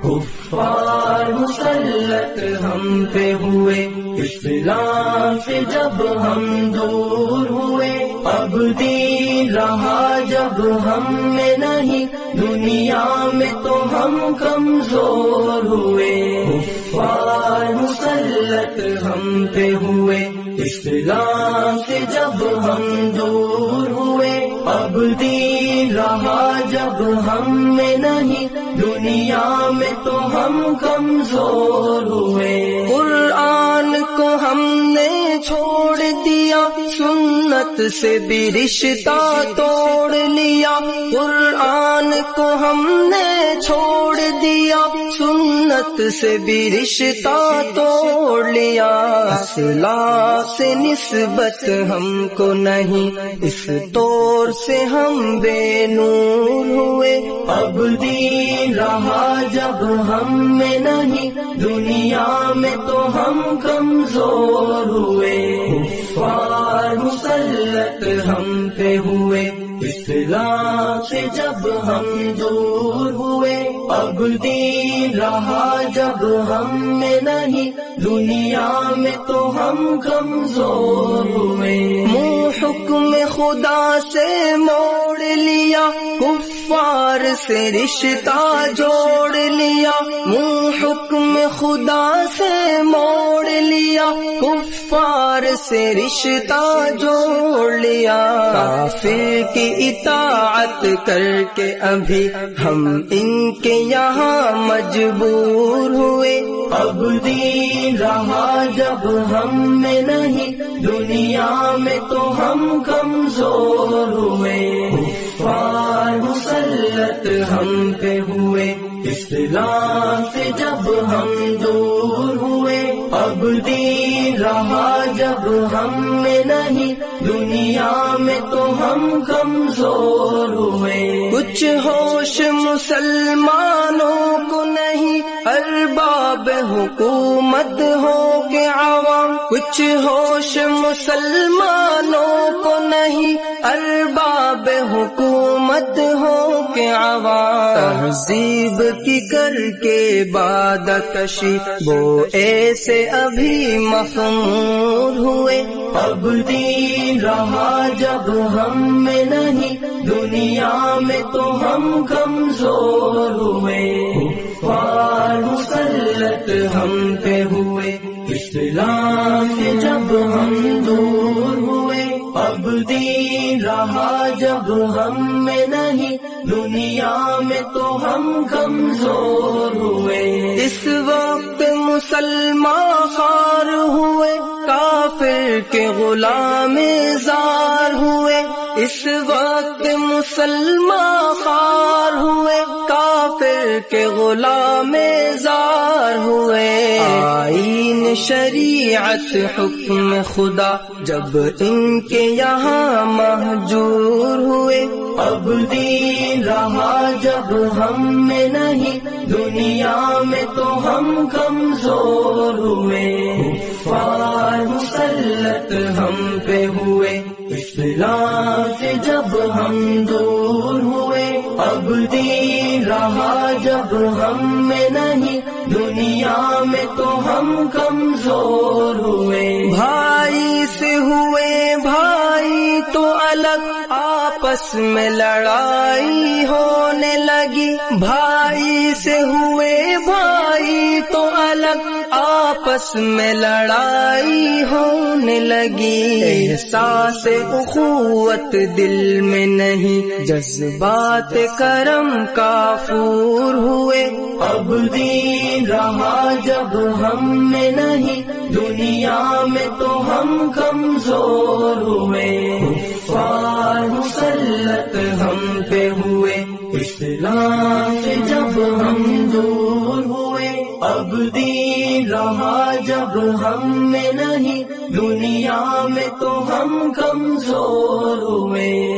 کفار مسلط ہم پہ ہوئے، اسلام سے جب ہم دور ہوئے، اب دین رہا جب ہم میں نہیں، دنیا میں تو ہم کمزور ہوئے۔ کفار مسلط ہم پہ ہوئے، اسلام سے جب ہم دور ہوئے، اب دین رہا جب ہم میں نہیں، دنیا میں تو ہم کمزور ہوئے۔ قرآن کو ہم نے چھوڑ دیا، سنت سے بھی رشتہ توڑ لیا، قرآن کو ہم نے چھوڑ دیا، سنت سے بھی رشتہ توڑ لیا، اصلاح سے نسبت ہم کو نہیں، اس طور سے ہم بے نور ہوئے، اب دین رہا جب ہم میں نہیں، دنیا میں تو ہم کمزور ہوئے۔ کفار مسلط ہم پہ ہوئے، اسلام سے جب ہم دور ہوئے، اب دین رہا جب ہم میں نہیں، دنیا میں تو ہم کمزور ہوئے۔ منہ حکم خدا سے موڑ لیا، کفار سے رشتہ جوڑ لیا، منہ حکم خدا سے موڑ لیا، کفار سے رشتہ جوڑ لیا، کافر کی اطاعت کر کے ابھی ہم ان کے یہاں مجبور ہوئے، اب دین رہا جب ہم میں نہیں، دنیا میں تو ہم کمزور ہوئے۔ کفار مسلط ہم پہ ہوئے، اسلام سے جب ہم دور ہوئے، اب دین رہا جب ہم میں نہیں، دنیا میں تو ہم کمزور ہوئے۔ کچھ ہوش مسلمانوں کو نہیں، ارباب حکومت ہو کے عوام، کچھ ہوش مسلمانوں کو نہیں، ارباب حکومت ہو کے عوام، تہذیب کی کر کے باد کشی وہ ایسے ابھی مخمور ہوئے، اب دین رہا جب ہم میں نہیں، دنیا میں تو ہم کمزور ہوئے۔ کفار مسلط ہم پہ ہوئے، اسلام سے جب ہم دور ہوئے، اب دین رہا جب ہم میں نہیں، دنیا میں تو ہم کمزور ہوئے۔ اس وقت مسلمان خوار ہوئے، کافر کے غلام زار ہوئے، اس وقت مسلمان خوار ہوئے، کافر کے غلام زار ہوئے، آئین شریعت حکم خدا جب ان کے یہاں مہجور ہوئے، اب دین رہا جب ہم میں نہیں، دنیا میں تو ہم کمزور ہوئے۔ کفار مسلط ہم پہ ہوئے، اسلام سے جب ہم دور ہوئے، اب دین رہا جب ہم میں نہیں، دنیا میں تو ہم کمزور ہوئے۔ بھائی سے ہوئے بھائی تو الگ، آپس میں لڑائی ہونے لگی، بھائی سے ہوئے بھائی تو الگ، آپس میں لڑائی ہونے لگی، احساس اخوت دل میں نہیں، جذبات کرم کافور ہوئے، اب دین رہا جب ہم میں نہیں، دنیا میں تو ہم کمزور ہوئے۔ کفار مسلط ہم پہ ہوئے، اسلام سے جب ہم دور ہوئے، اب دین رہا جب ہم میں نہیں، دنیا میں تو ہم کمزور ہوئے۔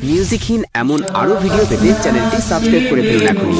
মিউজিকহীন এমন আরো ভিডিও পেতে চ্যানেলটি সাবস্ক্রাইব করে ফেলুন এখন।